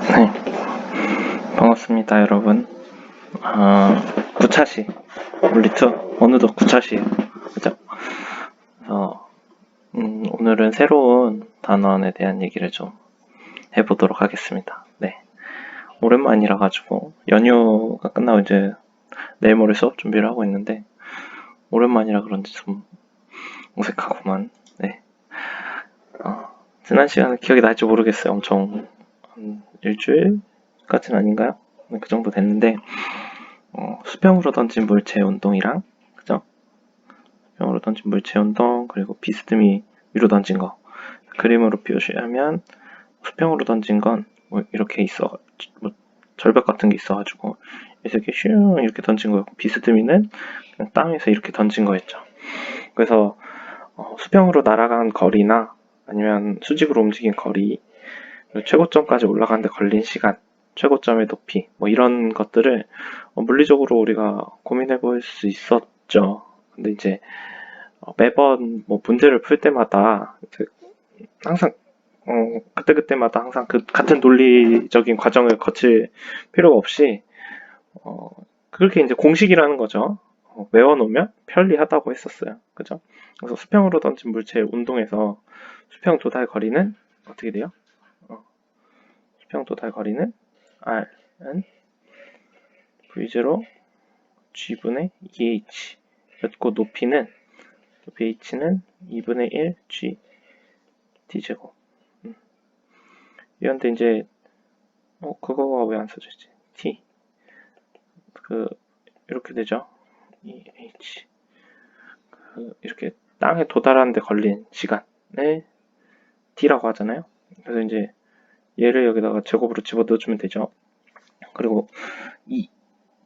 네, 반갑습니다, 여러분. 9차시, 물리투, 어느덧 9차시에요. 그죠? 그래서, 오늘은 새로운 단원에 대한 얘기를 좀 해보도록 하겠습니다. 네. 오랜만이라가지고, 연휴가 끝나고 이제 내일 모레 수업 준비를 하고 있는데, 오랜만이라 그런지 좀 어색하구만. 네. 지난 시간에 기억이 날지 모르겠어요. 엄청, 일주일까지는 아닌가요? 네, 그 정도 됐는데, 수평으로 던진 물체 운동이랑, 그죠? 수평으로 던진 물체 운동, 그리고 비스듬히 위로 던진 거. 그림으로 표시하면, 수평으로 던진 건, 뭐, 이렇게 뭐, 절벽 같은 게 있어가지고, 이렇게 슝, 이렇게 던진 거였고, 비스듬히는 그냥 땅에서 이렇게 던진 거였죠. 그래서, 수평으로 날아간 거리나, 아니면 수직으로 움직인 거리, 최고점까지 올라가는데 걸린 시간, 최고점의 높이, 뭐 이런 것들을 물리적으로 우리가 고민해 볼 수 있었죠. 근데 이제 매번 뭐 문제를 풀 때마다 항상 그때그때마다 항상 그 같은 논리적인 과정을 거칠 필요가 없이 그렇게 이제 공식이라는 거죠. 외워놓으면 편리하다고 했었어요. 그죠? 그래서 수평으로 던진 물체 운동에서 수평 도달 거리는 어떻게 돼요? 수평 도달 거리는 R은 V0 G분의 2H 였고 높이 H는 2분의 1 G D제곱. 이런데 이제 그거가 왜 안 써져있지? T 이렇게 되죠. H 이렇게 땅에 도달하는데 걸린 시간을 D라고 하잖아요. 그래서 이제 얘를 여기다가 제곱으로 집어넣어주면 되죠. 그리고 이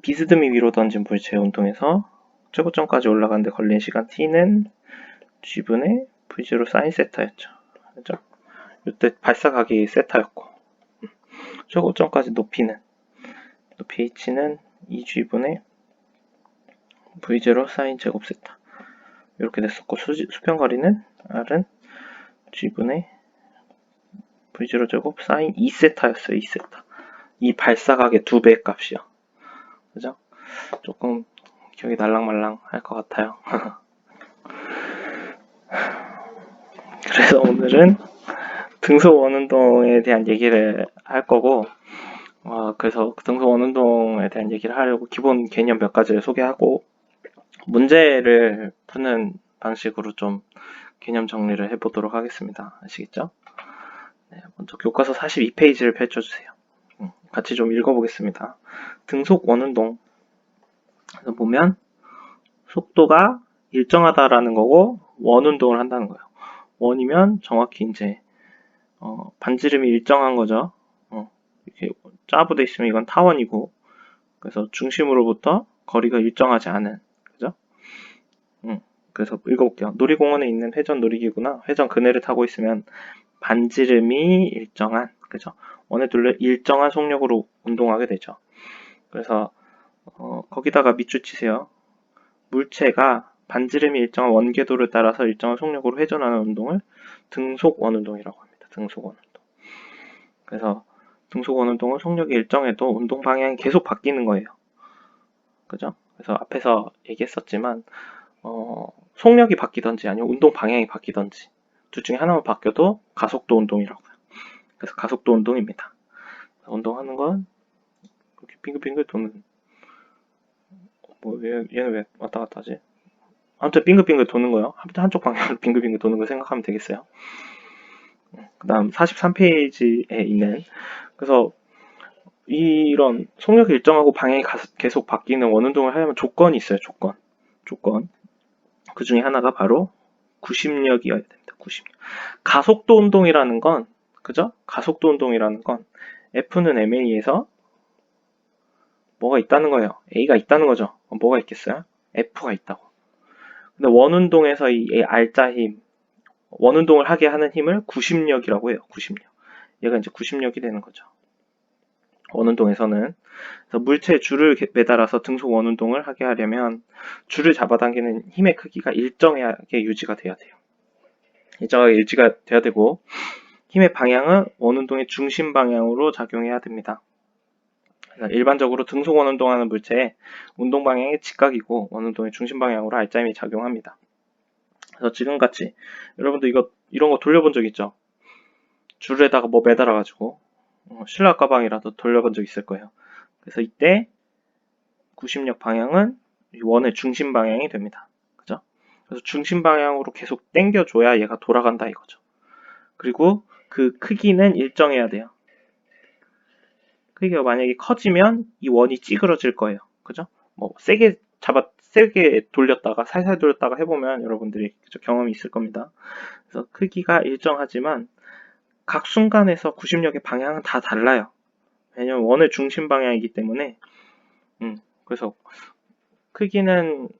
비스듬히 위로 던진 물체 운동에서 최고점까지 올라가는데 걸린 시간 T는 G분의 V0 사인 세타였죠. 그죠? 이때 발사각이 세타였고, 최고점까지 높이 H는 2G분의 V0 사인 제곱 세타. 이렇게 됐었고, 수평 거리는 R은 G분의 V0 제곱 사인 2세타였어요, 2세타. 이 발사각의 2배의 값이요. 그죠? 조금 기억이 날랑말랑 할 것 같아요. 그래서 오늘은 등속 원운동에 대한 얘기를 할 거고, 그래서 등속 원운동에 대한 얘기를 하려고 기본 개념 몇 가지를 소개하고, 문제를 푸는 방식으로 좀 개념 정리를 해보도록 하겠습니다. 아시겠죠? 네, 먼저 교과서 42페이지를 펼쳐주세요. 같이 좀 읽어보겠습니다. 등속 원운동. 그래서 보면 속도가 일정하다라는 거고 원운동을 한다는 거예요. 원이면 정확히 이제 반지름이 일정한 거죠. 이렇게 짜부돼 있으면 이건 타원이고, 그래서 중심으로부터 거리가 일정하지 않은, 그죠? 그래서 읽어볼게요. 놀이공원에 있는 회전 놀이기구나 회전 그네를 타고 있으면 반지름이 일정한, 그죠? 원에 둘러 일정한 속력으로 운동하게 되죠. 그래서 거기다가 밑줄 치세요. 물체가 반지름이 일정한 원궤도를 따라서 일정한 속력으로 회전하는 운동을 등속 원운동이라고 합니다. 등속 원운동. 그래서 등속 원운동은 속력이 일정해도 운동 방향이 계속 바뀌는 거예요. 그죠? 그래서 앞에서 얘기했었지만 속력이 바뀌던지 아니면 운동 방향이 바뀌던지 둘 중에 하나만 바뀌어도 가속도 운동이라고요. 그래서 가속도 운동입니다. 운동하는 건 이렇게 빙글빙글 도는, 얘는 왜 왔다 갔다 하지? 아무튼 빙글빙글 도는 거요. 한쪽 방향으로 빙글빙글 도는 걸 생각하면 되겠어요. 그 다음 43페이지에 있는, 그래서 이런 속력이 일정하고 방향이 계속 바뀌는 원운동을 하려면 조건이 있어요. 조건. 그 중에 하나가 바로 구심력이어야 됩니다. 구심력. 가속도 운동이라는 건, 그죠? 가속도 운동이라는 건 F는 MA에서 뭐가 있다는 거예요. A가 있다는 거죠. 뭐가 있겠어요? F가 있다고. 근데 원운동에서 이 R자 힘, 원운동을 하게 하는 힘을 구심력이라고 해요. 구심력. 얘가 이제 구심력이 되는 거죠. 원운동에서는. 그래서 물체에 줄을 매달아서 등속 원운동을 하게 하려면 줄을 잡아당기는 힘의 크기가 일정하게 유지가 돼야 돼요. 일정하게 유지가 돼야 되고, 힘의 방향은 원운동의 중심 방향으로 작용해야 됩니다. 일반적으로 등속 원운동하는 물체의 운동 방향이 직각이고 원운동의 중심 방향으로 알짜힘이 작용합니다. 그래서 지금같이 여러분들 이런 거 돌려본 적 있죠? 줄에다가 뭐 매달아가지고 실내 가방이라도 돌려본 적 있을 거예요. 그래서 이때 구심력 방향은 원의 중심 방향이 됩니다. 그죠? 그래서 중심 방향으로 계속 당겨줘야 얘가 돌아간다 이거죠. 그리고 그 크기는 일정해야 돼요. 크기가 만약에 커지면 이 원이 찌그러질 거예요. 그죠? 뭐 세게 돌렸다가 살살 돌렸다가 해보면 여러분들이 경험이 있을 겁니다. 그래서 크기가 일정하지만 각 순간에서 구심력의 방향은 다 달라요. 왜냐면 원의 중심 방향이기 때문에 그래서 크기는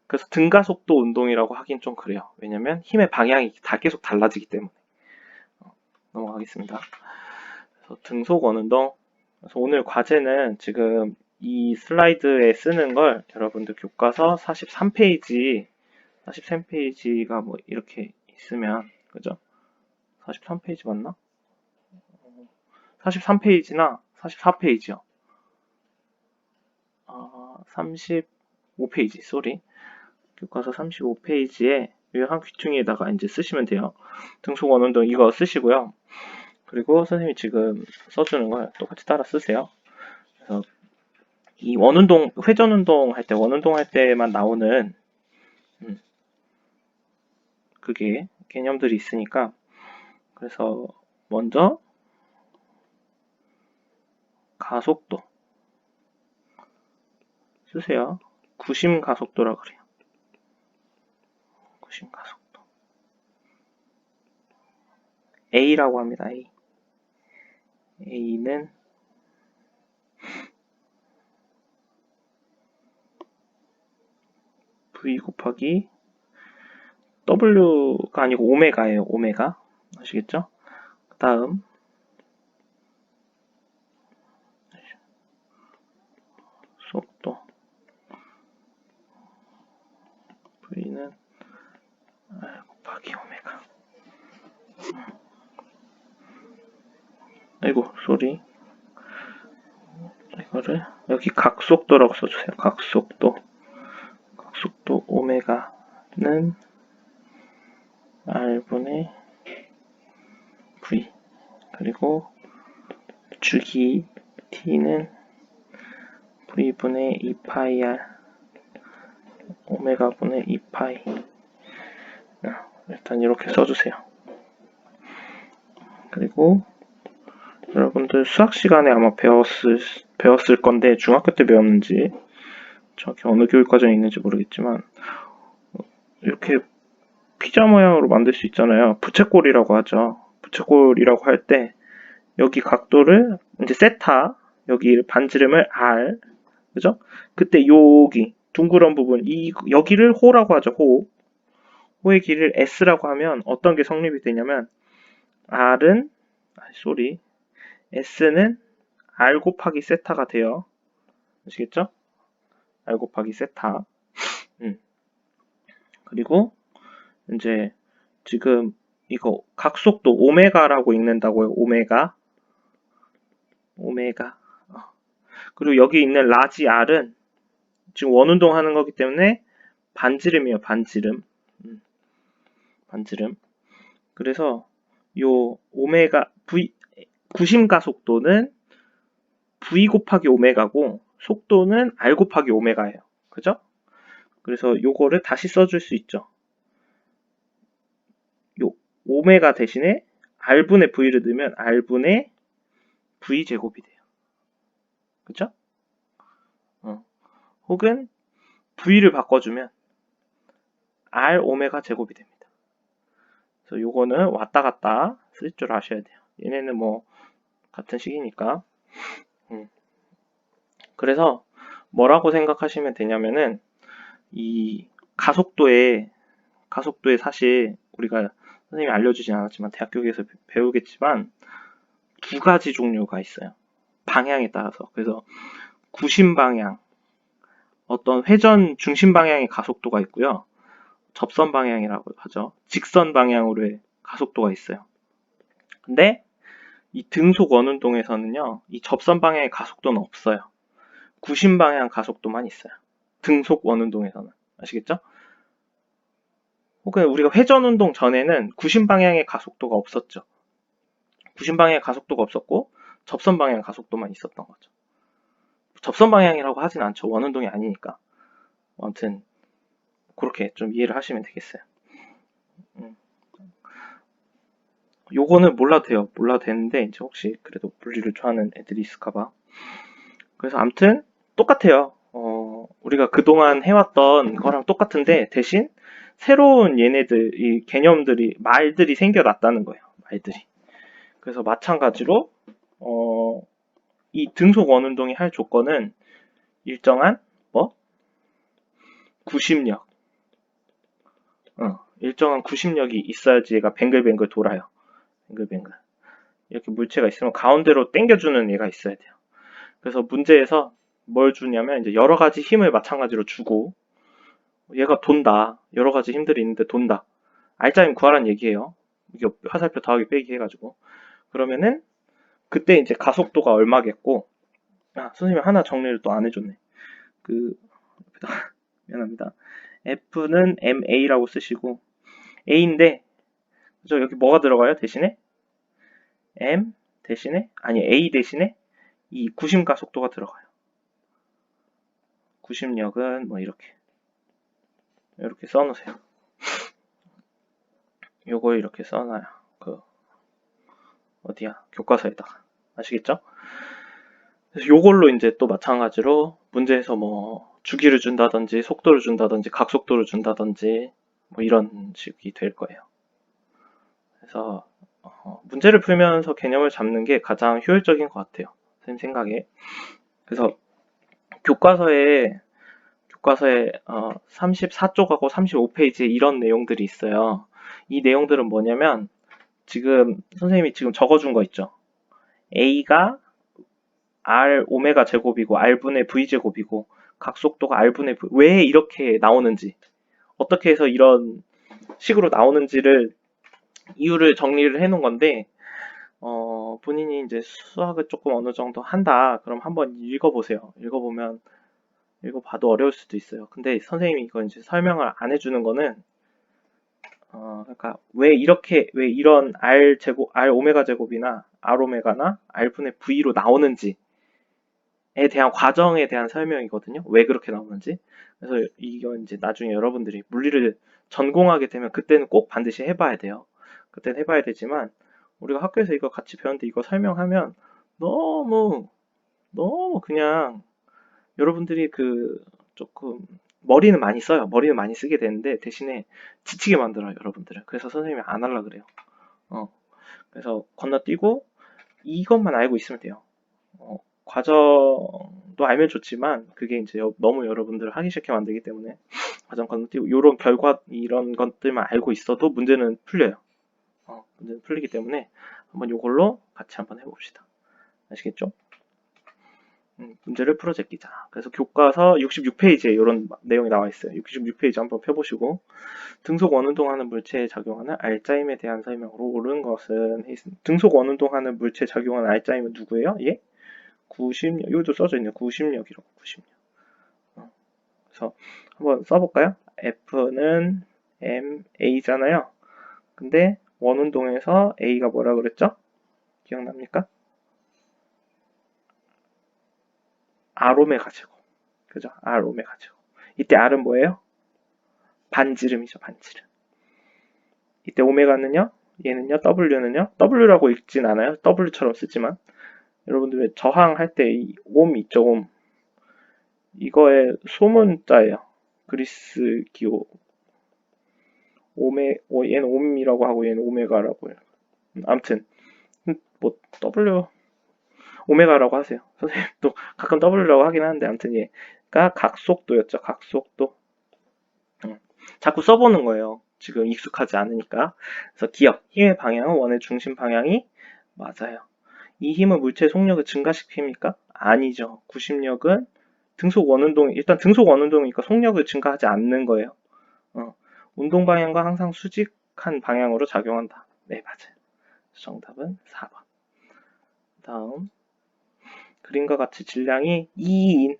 그래서 등가속도 운동이라고 하긴 좀 그래요. 왜냐면 힘의 방향이 다 계속 달라지기 때문에. 넘어가겠습니다. 그래서 등속 원운동. 그래서 오늘 과제는 지금 이 슬라이드에 쓰는 걸 여러분들 교과서 43페이지가 뭐 이렇게 있으면, 그죠? 43페이지 맞나? 43페이지나 44페이지요. 35페이지, 쏘리. 교과서 35페이지에 유형한 귀퉁이에다가 이제 쓰시면 돼요. 등속 원운동 이거 쓰시고요. 그리고 선생님이 지금 써주는 걸 똑같이 따라 쓰세요. 그래서 이 원운동, 회전운동 할 때, 원운동 할 때만 나오는 그게 개념들이 있으니까, 그래서 먼저 가속도 쓰세요. 구심 가속도라 그래요. 구심 가속도. A라고 합니다. A. A는 V 곱하기 W가 아니고 오메가예요. 오메가. 아시겠죠? 그 다음 속도 V는 R 곱하기 오메가. 아이고 쏘리. 이거를 여기 각속도라고 써주세요. 각속도 오메가는 R분의 V, 그리고 주기 T는 V분의 2파이 R 오메가분의 2파이. 일단 이렇게 써주세요. 그리고 여러분들 수학 시간에 아마 배웠을 건데 중학교 때 배웠는지 정확히 어느 교육과정에 있는지 모르겠지만 이렇게 피자 모양으로 만들 수 있잖아요. 부채꼴이라고 하죠. 부채꼴이라고 할 때 여기 각도를 이제 세타, 여기 반지름을 R, 그죠? 그때 여기 둥그런 부분, 여기를 호라고 하죠. 호의 길이를 S라고 하면 어떤 게 성립이 되냐면 S는 R 곱하기 세타가 돼요. 아시겠죠? R 곱하기 세타. 그리고 이제 지금 이거 각속도 오메가라고 읽는다고요. 오메가. 그리고 여기 있는 라지 R은 지금 원운동 하는 거기 때문에 반지름이에요. 반지름. 그래서 요 오메가 구심 가속도는 V 곱하기 오메가고 속도는 R 곱하기 오메가예요. 그죠? 그래서 요거를 다시 써줄 수 있죠. 요 오메가 대신에 R분의 V를 넣으면 R분의 V 제곱이 돼요. 그쵸? 혹은 V를 바꿔주면 R 오메가 제곱이 됩니다. 그래서 요거는 왔다 갔다 쓸 줄 아셔야 돼요. 얘네는 뭐 같은 식이니까. 그래서 뭐라고 생각하시면 되냐면은 이 가속도에 사실 우리가 선생님이 알려주진 않았지만 대학교에서 배우겠지만 두 가지 종류가 있어요. 방향에 따라서. 그래서 구심 방향, 어떤 회전 중심 방향의 가속도가 있고요. 접선 방향이라고 하죠. 직선 방향으로의 가속도가 있어요. 근데 이 등속 원운동에서는요, 이 접선 방향의 가속도는 없어요. 구심 방향 가속도만 있어요. 등속 원운동에서는. 아시겠죠? 혹은 우리가 회전 운동 전에는 구심 방향의 가속도가 없었죠. 구심 방향의 가속도가 없었고 접선 방향 가속도만 있었던 거죠. 접선 방향이라고 하진 않죠. 원운동이 아니니까. 아무튼 그렇게 좀 이해를 하시면 되겠어요. 요거는 몰라도 돼요. 몰라도 되는데 이제 혹시 그래도 물리를 좋아하는 애들이 있을까봐. 그래서 아무튼 똑같아요. 우리가 그동안 해왔던 거랑 똑같은데 대신 새로운 얘네들 이 개념들이 말들이 생겨났다는 거예요. 말들이. 그래서 마찬가지로 이 등속 원운동이 할 조건은 일정한 뭐 구심력, 일정한 구심력이 있어야지 얘가 뱅글뱅글 돌아요. 뱅글뱅글. 이렇게 물체가 있으면 가운데로 당겨주는 얘가 있어야 돼요. 그래서 문제에서 뭘 주냐면 이제 여러 가지 힘을 마찬가지로 주고 얘가 돈다. 여러 가지 힘들이 있는데 돈다. 알짜임 구하란 얘기예요. 이게 화살표 더하기 빼기 해가지고 그러면은 그때 이제 가속도가 얼마겠고 선생님이 하나 정리를 또 안 해줬네. 미안합니다. F는 MA라고 쓰시고 A인데 그죠? 여기 뭐가 들어가요? 대신에 M 대신에 아니 A 대신에 이 구심 가속도가 들어가요. 구심력은 뭐 이렇게 써놓으세요. 요걸 이렇게 써놔요. 어디야? 교과서에다가. 아시겠죠? 그래서 요걸로 이제 또 마찬가지로 문제에서 뭐 주기를 준다든지 속도를 준다든지 각속도를 준다든지 뭐 이런 식이 될 거예요. 그래서 문제를 풀면서 개념을 잡는 게 가장 효율적인 것 같아요. 선생님 생각에. 그래서 교과서에 34쪽하고 35페이지에 이런 내용들이 있어요. 이 내용들은 뭐냐면 지금 선생님이 지금 적어준 거 있죠. A가 R 오메가 제곱이고 R분의 V 제곱이고 각속도가 R분의 V 왜 이렇게 나오는지 어떻게 해서 이런 식으로 나오는지를 이유를 정리를 해 놓은 건데 본인이 이제 수학을 조금 어느 정도 한다 그럼 한번 읽어보세요. 읽어봐도 어려울 수도 있어요. 근데 선생님이 이거 이제 설명을 안 해주는 거는 그러니까 왜 이런 R 제곱, R 오메가 제곱이나 R 오메가나 R 분의 V로 나오는지에 대한 과정에 대한 설명이거든요. 왜 그렇게 나오는지. 그래서 이건 이제 나중에 여러분들이 물리를 전공하게 되면 그때는 꼭 반드시 해봐야 돼요. 그때는 해봐야 되지만 우리가 학교에서 이거 같이 배웠는데 이거 설명하면 너무 그냥 여러분들이 조금 머리는 많이 써요. 머리는 많이 쓰게 되는데 대신에 지치게 만들어요, 여러분들은. 그래서 선생님이 안 하려 그래요. 그래서 건너뛰고 이것만 알고 있으면 돼요. 과정도 알면 좋지만 그게 이제 너무 여러분들을 하기 싫게 만들기 때문에 과정 건너뛰고 이런 결과 이런 것들만 알고 있어도 문제는 풀려요. 문제는 풀리기 때문에 한번 이걸로 같이 한번 해봅시다. 아시겠죠? 문제를 풀어 제끼자. 그래서 교과서 66페이지에 이런 내용이 나와 있어요. 66페이지 한번 펴보시고 등속 원운동하는 물체에 작용하는 알짜임에 대한 설명으로 옳은 것은 등속 원운동하는 물체에 작용하는 알짜임은 누구예요? 예? 구심력. 여기도 써져 있네요. 구심력이라고. 구심력. 그래서 한번 써볼까요? F는 MA잖아요. 근데 원운동에서 A가 뭐라 그랬죠? 기억납니까? R 오메가 제곱. 그죠? R 오메가 제곱. 이때 R은 뭐예요? 반지름이죠, 반지름. 이때 오메가는요, 얘는요, W는요, W라고 읽진 않아요. W처럼 쓰지만. 여러분들 왜 저항할 때 이 옴 있죠, 옴. 이거의 소문자예요. 그리스 기호. 얘는 옴이라고 하고 얘는 오메가라고 해요. 아무튼, 뭐, 오메가라고 하세요. 선생님도 가끔 W라고 하긴 하는데, 아무튼 얘가 각속도였죠, 각속도. 자꾸 써보는 거예요. 지금 익숙하지 않으니까. 그래서 기억, 힘의 방향은 원의 중심 방향이 맞아요. 이 힘은 물체의 속력을 증가시킵니까? 아니죠. 구심력은 등속 원운동, 일단 등속 원운동이니까 속력을 증가하지 않는 거예요. 운동 방향과 항상 수직한 방향으로 작용한다. 네, 맞아요. 정답은 4번. 다음 그림과 같이 질량이 2인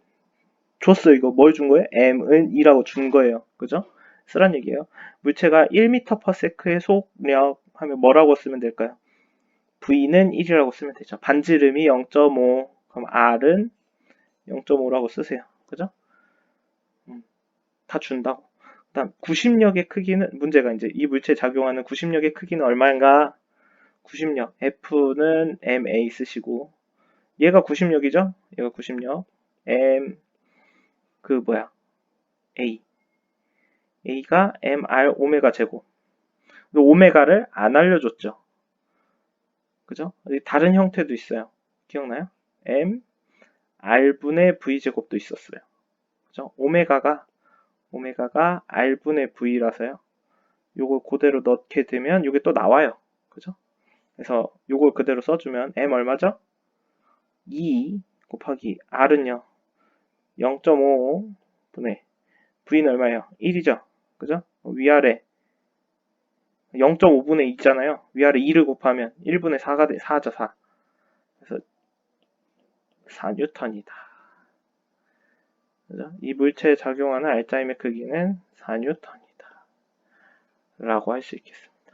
줬어. 이거 뭘 준 거예요? m은 2라고 준 거예요. 그죠? 쓰란 얘기예요. 물체가 1m/s의 속력 하면 뭐라고 쓰면 될까요? V는 1이라고 쓰면 되죠. 반지름이 0.5 그럼 R은 0.5라고 쓰세요. 그죠? 다 준다고. 그다음 구심력의 크기는 문제가 이제 이 물체에 작용하는 구심력의 크기는 얼마인가? 구심력 F는 ma 쓰시고 얘가 구심력이죠? 얘가 구심력 m 그 뭐야 a a가 mr 오메가 제곱. 오메가를 안 알려줬죠. 그죠? 다른 형태도 있어요. 기억나요? m r분의 v 제곱도 있었어요. 그죠? 오메가가 r분의 v라서요. 요거 그대로 넣게 되면 요게 또 나와요. 그죠? 그래서 요걸 그대로 써주면 m 얼마죠? 2 곱하기 r은요 0.5 분의 v는 얼마예요? 1이죠. 그죠? 위아래 0.5분의 2 있잖아요. 위아래 2를 곱하면 1분의 4가 돼. 4죠, 4. 그래서 4뉴턴이다. 그죠? 이 물체에 작용하는 알짜임의 크기는 4뉴턴이다. 라고 할 수 있겠습니다.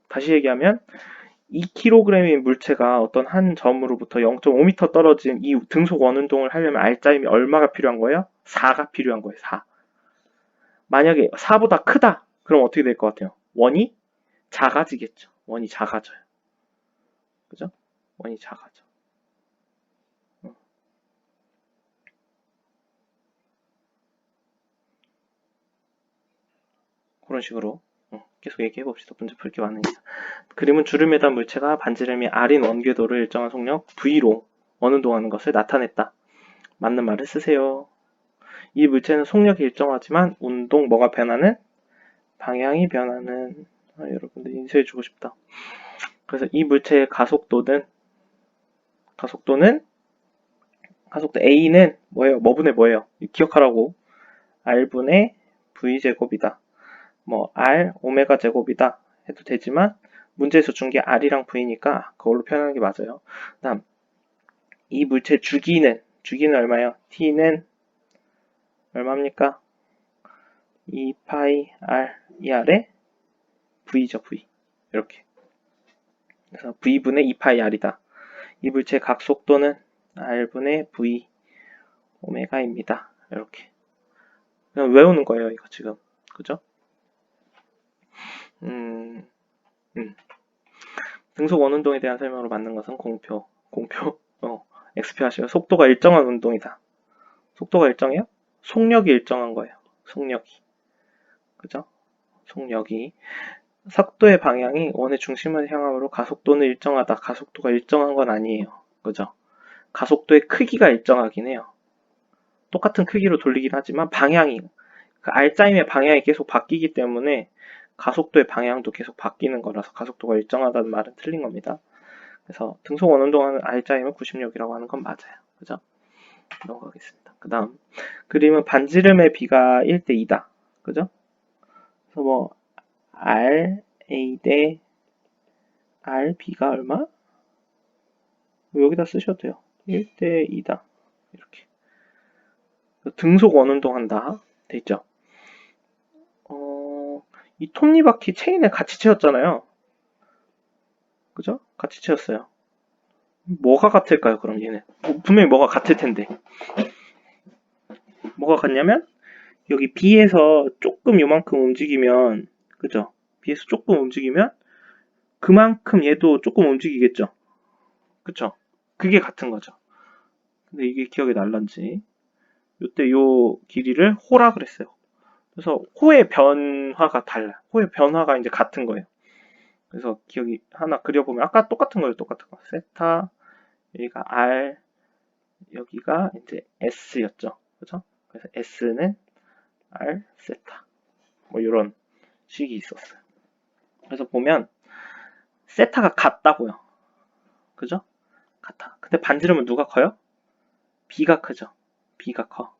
다시 얘기하면 2kg의 물체가 어떤 한 점으로부터 0.5m 떨어진 이 등속 원운동을 하려면 알짜임이 얼마가 필요한 거예요? 4가 필요한 거예요. 4. 만약에 4보다 크다. 그럼 어떻게 될 것 같아요? 원이 작아지겠죠. 원이 작아져요. 그죠? 원이 작아져. 그런 식으로 계속 얘기해 봅시다. 문제 풀 게 많으니까. 그림은 주름에 단 물체가 반지름이 R인 원궤도를 일정한 속력 V로 원운동하는 것을 나타냈다. 맞는 말을 쓰세요. 이 물체는 속력이 일정하지만 운동 뭐가 변하는? 방향이 변하는. 여러분들 인쇄해주고 싶다. 그래서 이 물체의 가속도 A는 뭐예요? 뭐분의 뭐예요? 기억하라고. R분의 V제곱이다. 뭐 R 오메가 제곱이다 해도 되지만 문제에서 준 게 R이랑 V니까 그걸로 표현하는 게 맞아요. 다음 이 물체 주기는 얼마예요? T는 얼마입니까? 2파이 R 이 아래 V죠 V 이렇게. 그래서 V분의 2파이 R이다. 이 물체의 각속도는 R분의 V 오메가입니다. 이렇게 그냥 외우는 거예요. 이거 지금 그죠? 등속 원운동에 대한 설명으로 맞는 것은 공표 XP 하시고 속도가 일정한 운동이다. 속도가 일정해요? 속력이 일정한 거예요. 속력이. 그죠? 속력이. 속도의 방향이 원의 중심을 향하므로 가속도는 일정하다. 가속도가 일정한 건 아니에요. 그죠? 가속도의 크기가 일정하긴 해요. 똑같은 크기로 돌리긴 하지만 방향이 그 알짜임의 방향이 계속 바뀌기 때문에 가속도의 방향도 계속 바뀌는 거라서 가속도가 일정하다는 말은 틀린 겁니다. 그래서 등속 원운동하는 알짜임은 구심력이라고 하는 건 맞아요. 그죠? 넘어가겠습니다. 그 다음 그림은 반지름의 비가 1대2다. 그죠? 그래서 뭐 R, A 대 R, B가 얼마? 여기다 쓰셔도 돼요. 1대2다. 이렇게. 등속 원운동 한다. 돼있죠? 이 톱니바퀴 체인에 같이 채웠잖아요. 그죠? 같이 채웠어요. 뭐가 같을까요, 그럼 얘는? 분명히 뭐가 같을 텐데. 뭐가 같냐면, 여기 B에서 조금 요만큼 움직이면, 그죠? B에서 조금 움직이면, 그만큼 얘도 조금 움직이겠죠? 그쵸? 그게 같은 거죠. 근데 이게 기억이 날란지. 요때 요 길이를 호라 그랬어요. 그래서 호의 변화가 달라. 호의 변화가 이제 같은 거예요. 그래서 기억이 하나 그려보면 아까 똑같은 거예요. 똑같은 거. 세타, 여기가 R, 여기가 이제 S였죠. 그죠? 그래서 S는 R, 세타. 뭐 이런 식이 있었어요. 그래서 보면 세타가 같다고요. 그죠? 같아. 근데 반지름은 누가 커요? B가 크죠. B가 커.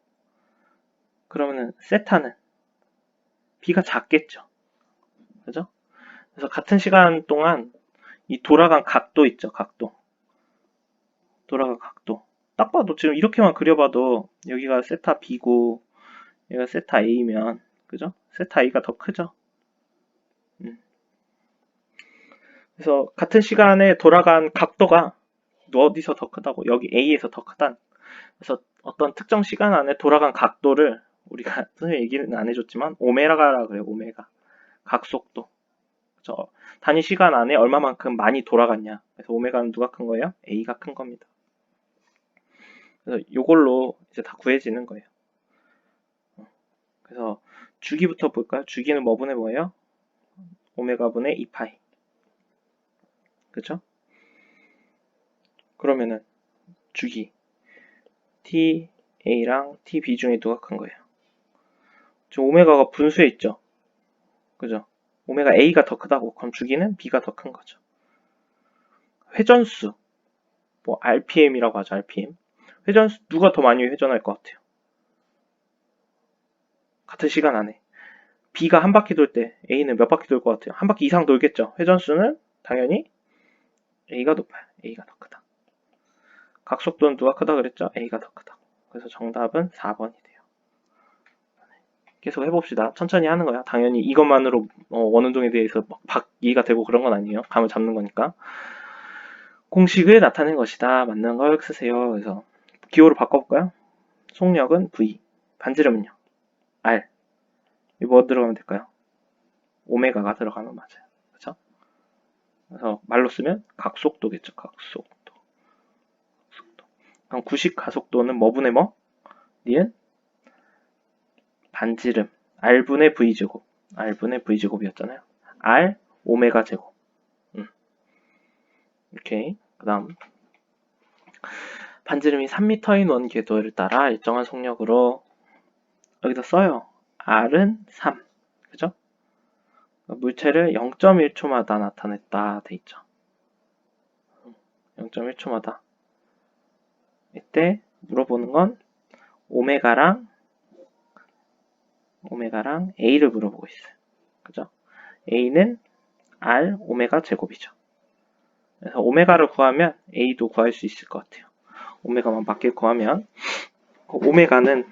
그러면은 세타는 B가 작겠죠. 그죠? 그래서 같은 시간 동안 이 돌아간 각도 있죠, 각도. 돌아간 각도. 딱 봐도 지금 이렇게만 그려봐도 여기가 세타 B고 여기가 세타 A면, 그죠? 세타 A가 더 크죠? 그래서 같은 시간에 돌아간 각도가 어디서 더 크다고? 여기 A에서 더 크다. 그래서 어떤 특정 시간 안에 돌아간 각도를 우리가 선생님 얘기는 안 해줬지만 오메가라 그래요. 오메가. 각속도. 그래서 단위 시간 안에 얼마만큼 많이 돌아갔냐. 그래서 오메가는 누가 큰 거예요? A가 큰 겁니다. 그래서 이걸로 이제 다 구해지는 거예요. 그래서 주기부터 볼까요? 주기는 뭐 분의 뭐예요? 오메가 분의 2파이. 그쵸? 그러면은 주기 t a랑 t b 중에 누가 큰 거예요? 지금 오메가가 분수에 있죠? 그죠? 오메가 a가 더 크다고. 그럼 주기는 b가 더 큰 거죠. 회전수. 뭐 rpm이라고 하죠. rpm. 회전수 누가 더 많이 회전할 것 같아요? 같은 시간 안에. b가 한 바퀴 돌 때 a는 몇 바퀴 돌 것 같아요? 한 바퀴 이상 돌겠죠? 회전수는 당연히 a가 높아요. a가 더 크다. 각속도는 누가 크다 그랬죠? a가 더 크다. 그래서 정답은 4번이 돼요. 계속 해봅시다. 천천히 하는 거야. 당연히 이것만으로 원운동에 대해서 막 이해가 되고 그런 건 아니에요. 감을 잡는 거니까. 공식을 나타낸 것이다. 맞는 걸 쓰세요. 그래서 기호를 바꿔볼까요? 속력은 V, 반지름은요? R. 이거 뭐 들어가면 될까요? 오메가가 들어가면 맞아요. 그렇죠? 그래서 말로 쓰면 각속도겠죠. 각속도. 그럼 구식 가속도는 뭐분의 뭐? 니은 반지름. R분의 V제곱. R분의 V제곱이었잖아요. R 오메가 제곱. 오케이. 그 다음 반지름이 3m인 원 궤도를 따라 일정한 속력으로 여기다 써요. R은 3. 그죠? 물체를 0.1초마다 나타냈다 돼 있죠. 0.1초마다. 이때 물어보는 건 오메가랑 A를 물어보고 있어요. 그죠? A는 R 오메가 제곱이죠. 그래서 오메가를 구하면 A도 구할 수 있을 것 같아요. 오메가만 맞게 구하면 오메가는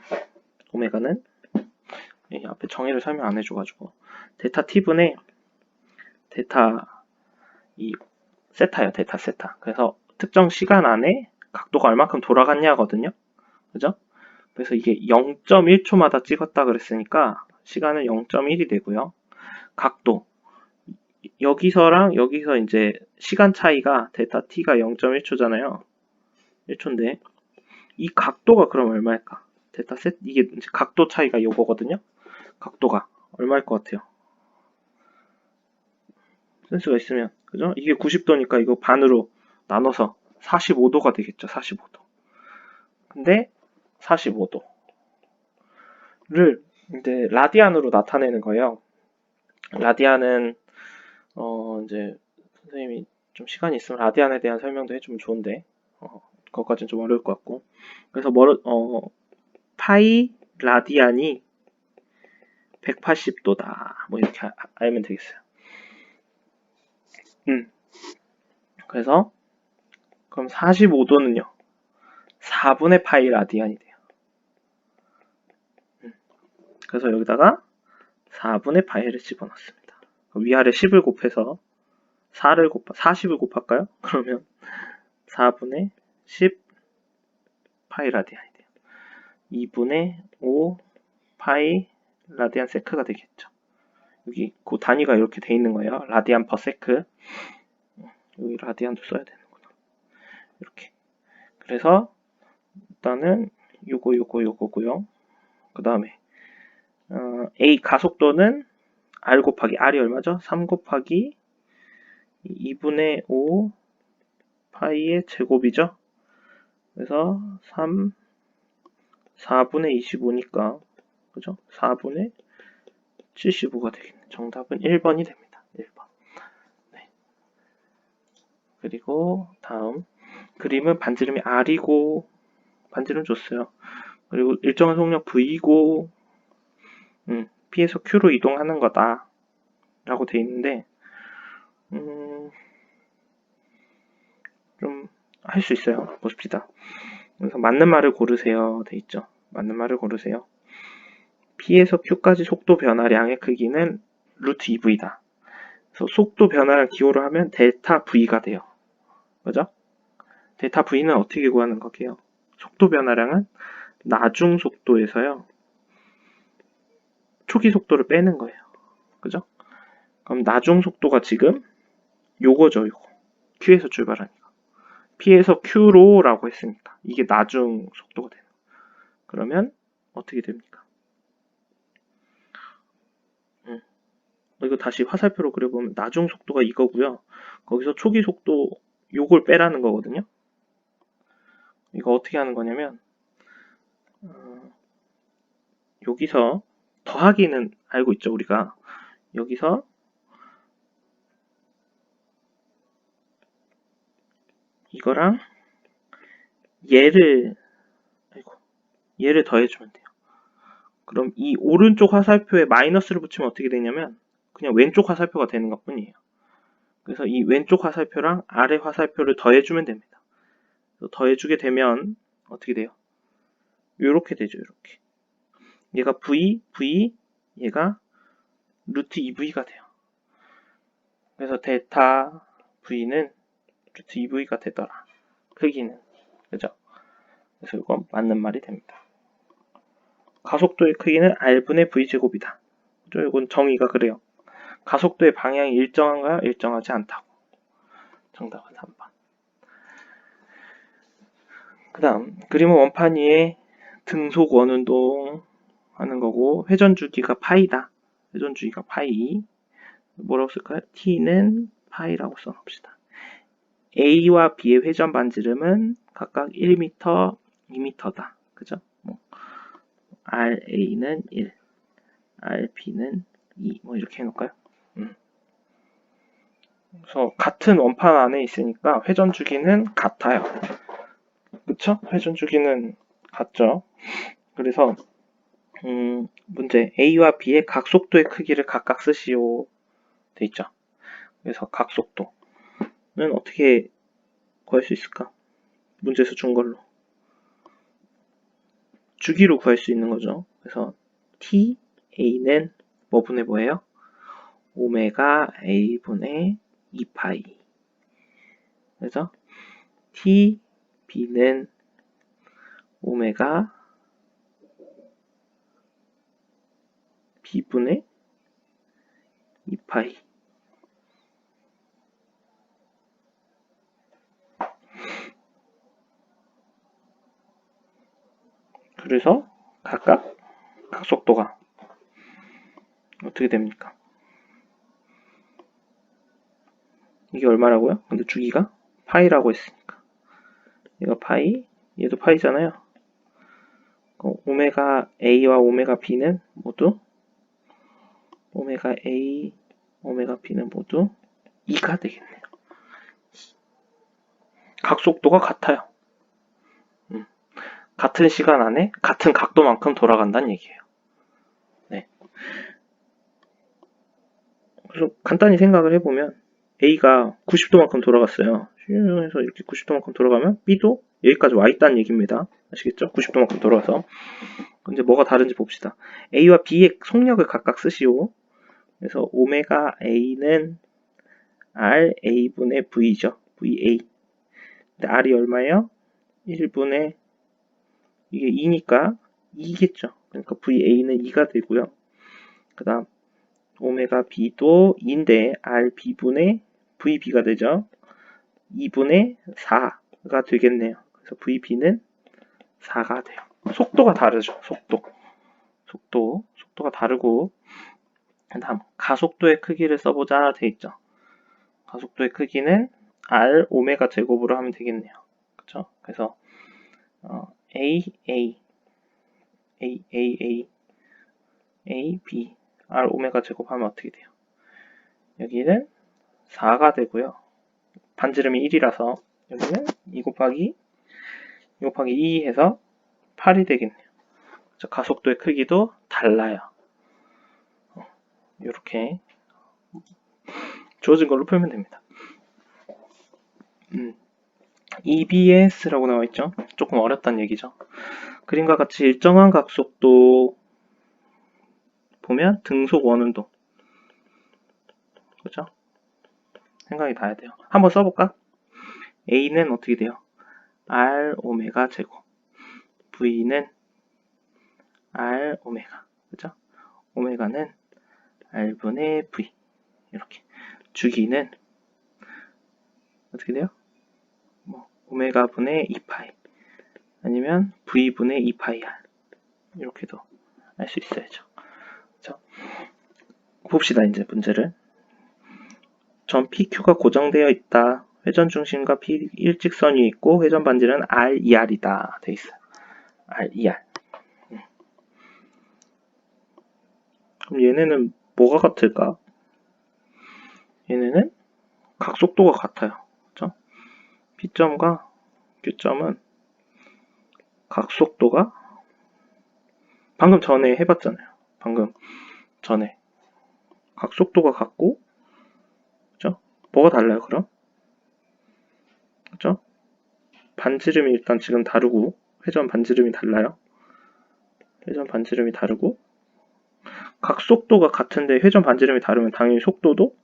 앞에 정의를 설명 안 해줘가지고 데타 t분의 데타 이 세타예요. 데타 세타. 그래서 특정 시간 안에 각도가 얼마큼 돌아갔냐거든요. 그죠? 그래서 이게 0.1초마다 찍었다 그랬으니까 시간은 0.1이 되고요. 각도 여기서랑 여기서 이제 시간 차이가 데타 t가 0.1초잖아요. 1초인데 이 각도가 그럼 얼마일까? 데타 셋 이게 이제 각도 차이가 요거거든요. 각도가 얼마일 것 같아요? 센스가 있으면 그죠? 이게 90도니까 이거 반으로 나눠서 45도가 되겠죠. 45도. 근데 45도를 이제 라디안으로 나타내는 거예요. 라디안은 이제 선생님이 좀 시간이 있으면 라디안에 대한 설명도 해주면 좋은데 그것까지는 좀 어려울 것 같고 그래서 파이 라디안이 180도다 뭐 이렇게 알면 되겠어요. 그래서 그럼 45도는요 4분의 파이 라디안이 돼요. 그래서 여기다가 4분의 파이를 집어넣습니다. 위아래 10을 곱해서 40을 곱할까요? 그러면 4분의 10 파이 라디안이 돼요. 2분의 5 파이 라디안 세크가 되겠죠. 여기 그 단위가 이렇게 돼 있는 거예요. 라디안 퍼 세크. 여기 라디안도 써야 되는구나. 이렇게. 그래서 일단은 요거고요. 그 다음에 A 가속도는 R 곱하기 R이 얼마죠? 3 곱하기 2분의 5 파이의 제곱이죠. 그래서 4분의 25니까 그죠? 4분의 75가 되겠네. 정답은 1번이 됩니다. 1번. 네. 그리고 다음 그림은 반지름이 R이고 반지름 줬어요. 그리고 일정한 속력 V고 P에서 Q로 이동하는 거다. 라고 돼 있는데 좀 할 수 있어요. 보십시다. 그래서 맞는 말을 고르세요 돼 있죠. 맞는 말을 고르세요. P에서 Q까지 속도 변화량의 크기는 루트 2V다. 그래서 속도 변화를 기호를 하면 델타 V가 돼요. 그죠? 델타 V는 어떻게 구하는 거게요? 속도 변화량은 나중 속도에서요. 초기 속도를 빼는 거예요. 그죠? 그럼 나중 속도가 지금 요거죠, 요거. Q에서 출발하니까. P에서 Q로라고 했으니까. 이게 나중 속도가 되는 거예요. 그러면 어떻게 됩니까? 이거 다시 화살표로 그려보면 나중 속도가 이거고요. 거기서 초기 속도 요걸 빼라는 거거든요. 이거 어떻게 하는 거냐면 여기서 더하기는 알고 있죠, 우리가. 여기서 이거랑 얘를 더해주면 돼요. 그럼 이 오른쪽 화살표에 마이너스를 붙이면 어떻게 되냐면 그냥 왼쪽 화살표가 되는 것 뿐이에요. 그래서 이 왼쪽 화살표랑 아래 화살표를 더해주면 됩니다. 더해주게 되면 어떻게 돼요? 이렇게 되죠, 이렇게. 얘가 V, 얘가 루트 2V가 돼요. 그래서 델타 V는 루트 2V가 되더라. 크기는. 그죠? 그래서 이건 맞는 말이 됩니다. 가속도의 크기는 R분의 V제곱이다. 이건 정의가 그래요. 가속도의 방향이 일정한가요? 일정하지 않다고. 정답은 3번. 그 다음 그림은 원판 위에 등속 원운동 하는 거고 회전주기가 파이다. 회전주기가 파이. 뭐라고 쓸까요? t는 파이라고 써놓읍시다. A와 B의 회전 반지름은 각각 1m, 2m다. 그죠? RA는 1, RB는 2, 이렇게 해놓을까요? 그래서 같은 원판 안에 있으니까 회전 주기는 같아요. 그쵸? 회전 주기는 같죠. 그래서 문제 A와 B의 각 속도의 크기를 각각 쓰시오 돼 있죠. 그래서 각 속도는 어떻게 구할 수 있을까? 문제에서 준 걸로 주기로 구할 수 있는 거죠. 그래서 T, A는 뭐 분의 뭐예요? 오메가 A분의 2파이. 그래서 T, B는 오메가 B분의 2파이. 그래서 각각 각속도가 어떻게 됩니까? 이게 얼마라고요? 근데 주기가 파이라고 했으니까 얘가 파이, 얘도 파이잖아요. 오메가 A와 오메가 B는 모두 오메가 A, 오메가 B는 모두 2가 되겠네요. 각속도가 같아요. 같은 시간 안에 같은 각도만큼 돌아간다는 얘기예요. 네. 그래서 간단히 생각을 해보면 A가 90도만큼 돌아갔어요. 그래서 이렇게 90도만큼 돌아가면 B도 여기까지 와 있다는 얘기입니다. 아시겠죠? 90도만큼 돌아가서. 이제 뭐가 다른지 봅시다. A와 B의 속력을 각각 쓰시오. 그래서 오메가 A는 RA분의 V죠. VA. 근데 R이 얼마예요? 1분의 이게 2니까 2겠죠. 그러니까 VA는 2가 되고요. 그 다음 오메가 B도 2인데 RB분의 VB가 되죠. 2분의 4가 되겠네요. 그래서 VB는 4가 돼요. 속도가 다르죠. 속도가 다르고 그 다음 가속도의 크기를 써보자 돼 있죠. 가속도의 크기는 R 오메가 제곱으로 하면 되겠네요. 그쵸? 그래서 A B R 오메가 제곱하면 어떻게 돼요? 여기는 4가 되고요. 반지름이 1이라서 여기는 2 곱하기 2 해서 8이 되겠네요. 가속도의 크기도 달라요. 이렇게 주어진 걸로 풀면 됩니다. EBS라고 나와있죠? 조금 어렵다는 얘기죠. 그림과 같이 일정한 각속도 보면 등속 원운동. 그죠? 생각이 닿아야 돼요. 한번 써볼까? A는 어떻게 돼요? R 오메가 제곱. V는 R 오메가. 그죠? 오메가는 R분의 V. 이렇게. 주기는 어떻게 돼요? 오메가 분의 2파이. 아니면 V분의 2파이 R. 이렇게도 알 수 있어야죠. 그죠? 봅시다, 이제 문제를. 전 PQ가 고정되어 있다. 회전 중심과 P 일직선 위에 있고 회전 반지는 RER이다. 돼 있어요. RER. 그럼 얘네는 뭐가 같을까? 얘네는 각속도가 같아요. 그죠? P점과 Q점은 각속도가 방금 전에 해봤잖아요. 방금 전에 각속도가 같고, 그죠? 뭐가 달라요, 그럼? 그죠? 반지름이 일단 지금 다르고, 회전 반지름이 달라요. 회전 반지름이 다르고, 각속도가 같은데 회전 반지름이 다르면 당연히 속도도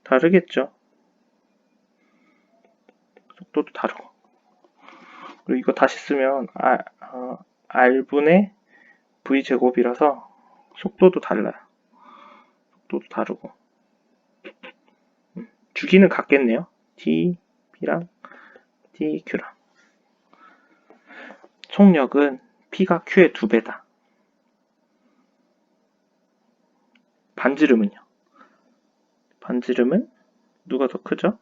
다르겠죠. 속도도 다르고. 그리고 이거 다시 쓰면 R분의 V제곱이라서 속도도 달라요. 속도도 다르고. 주기는 같겠네요. TP랑 TQ랑. 속력은 P가 Q의 2배다. 반지름은요? 반지름은 누가 더 크죠?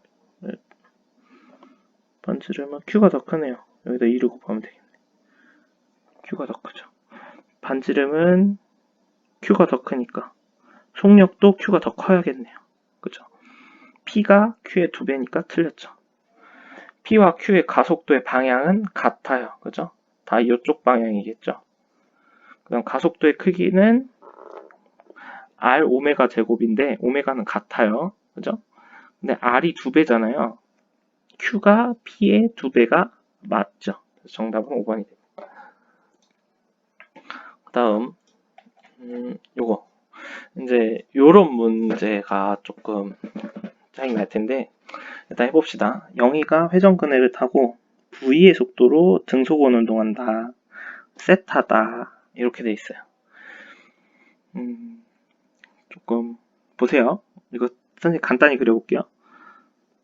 반지름은 Q가 더 크네요. 여기다 2를 곱하면 되겠네. Q가 더 크죠. 반지름은 Q가 더 크니까 속력도 Q가 더 커야겠네요. 그죠? P가 Q의 2배니까 틀렸죠. P와 Q의 가속도의 방향은 같아요. 그죠? 다 이쪽 방향이겠죠. 그다음 가속도의 크기는 R 오메가 제곱인데 오메가는 같아요. 그죠? 근데 R이 2배잖아요. Q가 P의 2배가 맞죠. 정답은 5번이 됩니다. 그 다음 요거 이제 요런 문제가 조금 짜증 날 텐데 일단 해봅시다. 영희가 회전근해를 타고 V의 속도로 등속원 운동한다. 세타다. 이렇게 돼 있어요. 조금 보세요. 이거 선생님 간단히 그려볼게요.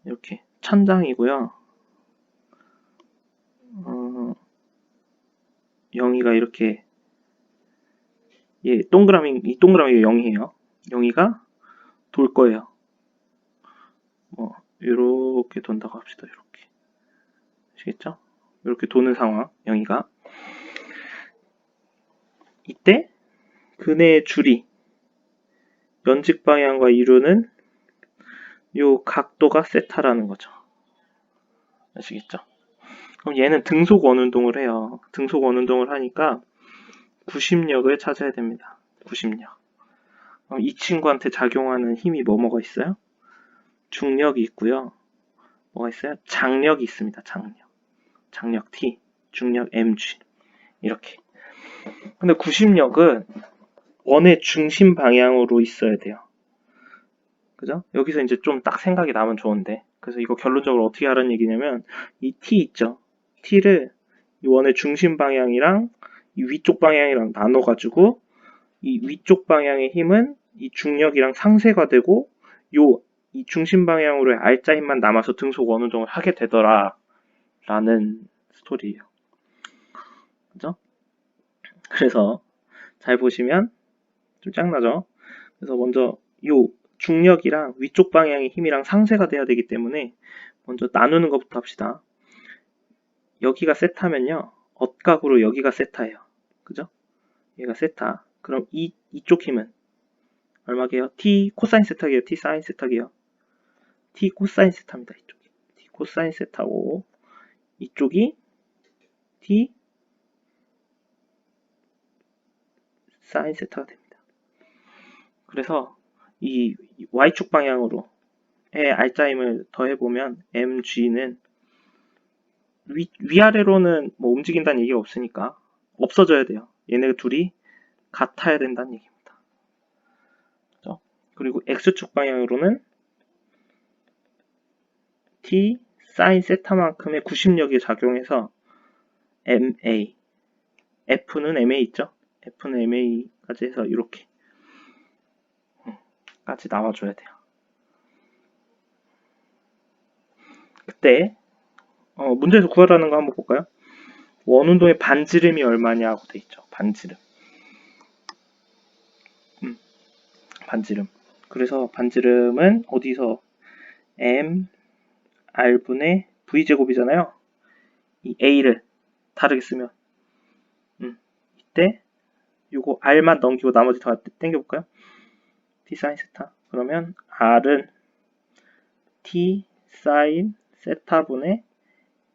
이렇게 천장이고요. 영희가 이렇게 이 동그라미가 0이에요. 영희가 돌 거예요. 이렇게 돈다고 합시다. 이렇게 아시겠죠? 이렇게 도는 상황. 영희가 이때 그네의 줄이 연직 방향과 이루는 요 각도가 세타라는 거죠. 아시겠죠? 그럼 얘는 등속 원운동을 해요. 등속 원운동을 하니까 구심력을 찾아야 됩니다. 구심력. 이 친구한테 작용하는 힘이 뭐가 있어요? 중력이 있고요. 뭐가 있어요? 장력이 있습니다. 장력 T, 중력 mg. 이렇게. 근데 구심력은 원의 중심 방향으로 있어야 돼요. 그죠? 여기서 이제 좀 딱 생각이 나면 좋은데. 그래서 이거 결론적으로 어떻게 하라는 얘기냐면 이 T 있죠? T를 이 원의 중심 방향이랑 이 위쪽 방향이랑 나눠가지고 이 위쪽 방향의 힘은 이 중력이랑 상쇄가 되고 이 중심 방향으로의 R자 힘만 남아서 등속 원운동을 하게 되더라 라는 스토리예요. 그죠? 그래서 잘 보시면 좀 짱나죠? 그래서 먼저 요 중력이랑 위쪽 방향의 힘이랑 상쇄가 돼야 되기 때문에 먼저 나누는 것부터 합시다. 여기가 세타면요. 엇각으로 여기가 세타예요. 그죠? 얘가 세타. 그럼 이쪽 힘은 얼마게요? T 코사인 세타게요? T 사인 세타게요? T 코사인 세타입니다. 이쪽이. T 코사인 세타고 이쪽이 T 사인 세타가 됩니다. 그래서 이 y축 방향으로 의 알짜임을 더해보면 mg는 위아래로는 뭐 움직인다는 얘기가 없으니까 없어져야 돼요. 얘네 둘이 같아야 된다는 얘기입니다. 그렇죠? 그리고 x축 방향으로는 t sin 세타만큼의 구심력이 작용해서 ma f는 ma 있죠? f는 ma까지 해서 이렇게 까지 나와줘야 돼요. 그때 문제에서 구하라는 거 한번 볼까요? 원운동의 반지름이 얼마냐고 돼 있죠. 반지름. 반지름. 그래서 반지름은 어디서 m r분의 v제곱이잖아요. 이 a를 다르게 쓰면 이때 요거 r만 넘기고 나머지 다 땡겨볼까요? t sin 세타. 그러면 r은 t sin 세타분의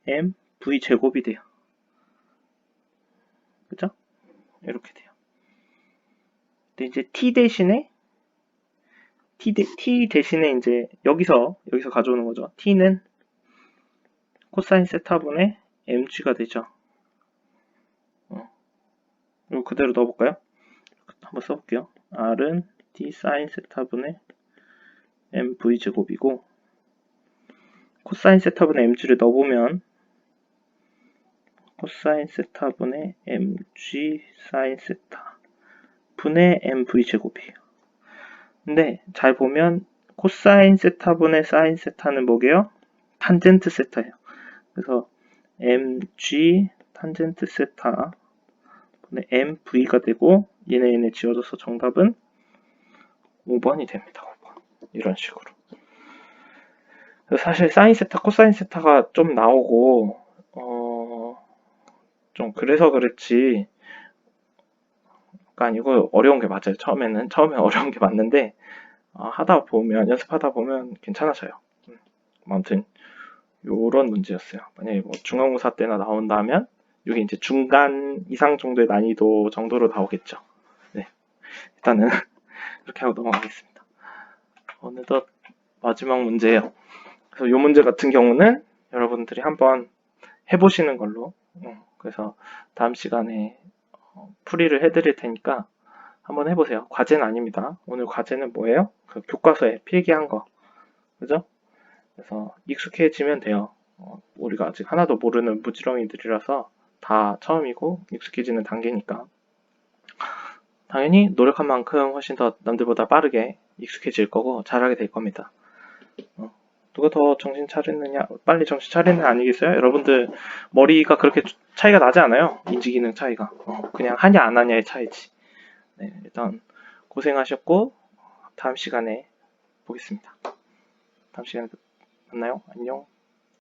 m v제곱이 돼요. 그죠? 이렇게 돼요. 근데 이제 t 대신에 이제 여기서 가져오는 거죠. t는 코사인 세타분의 mg가 되죠. 이거 그대로 넣어볼까요? 한번 써볼게요. r은 t sin 세타분의 mv 제곱이고 코사인 세타분의 mg를 넣어보면 코사인 세타분의 mg sin 세타 분의 mv 제곱이에요. 근데 잘 보면 코사인 세타분의 사인 세타는 뭐게요? 탄젠트 세타예요. 그래서 mg 탄젠트 세타 분의 mv가 되고 얘네 지워져서 정답은 5번이 됩니다. 5번. 이런 식으로. 사실 사인 세타, 코사인 세타가 좀 나오고 좀 그래서 그랬지. 그러니까 이거 어려운 게 맞아요. 처음에 어려운 게 맞는데 하다 보면 연습하다 보면 괜찮아져요. 아무튼 요런 문제였어요. 만약에 뭐 중간고사 때나 나온다면 이게 이제 중간 이상 정도의 난이도 정도로 나오겠죠. 네, 일단은 이렇게 하고 넘어가겠습니다. 어느덧 마지막 문제예요. 그래서 이 문제 같은 경우는 여러분들이 한번 해보시는 걸로. 그래서 다음 시간에 풀이를 해드릴 테니까 한번 해보세요. 과제는 아닙니다. 오늘 과제는 뭐예요? 그 교과서에 필기한 거. 그죠? 그래서 익숙해지면 돼요. 우리가 아직 하나도 모르는 무지렁이들이라서 다 처음이고 익숙해지는 단계니까 당연히 노력한 만큼 훨씬 더 남들보다 빠르게 익숙해질 거고 잘하게 될 겁니다. 누가 더 정신 차리느냐, 빨리 정신 차리느냐 아니겠어요? 여러분들 머리가 그렇게 차이가 나지 않아요. 인지기능 차이가. 그냥 하냐 안 하냐의 차이지. 네, 일단 고생하셨고 다음 시간에 보겠습니다. 다음 시간에 만나요. 안녕.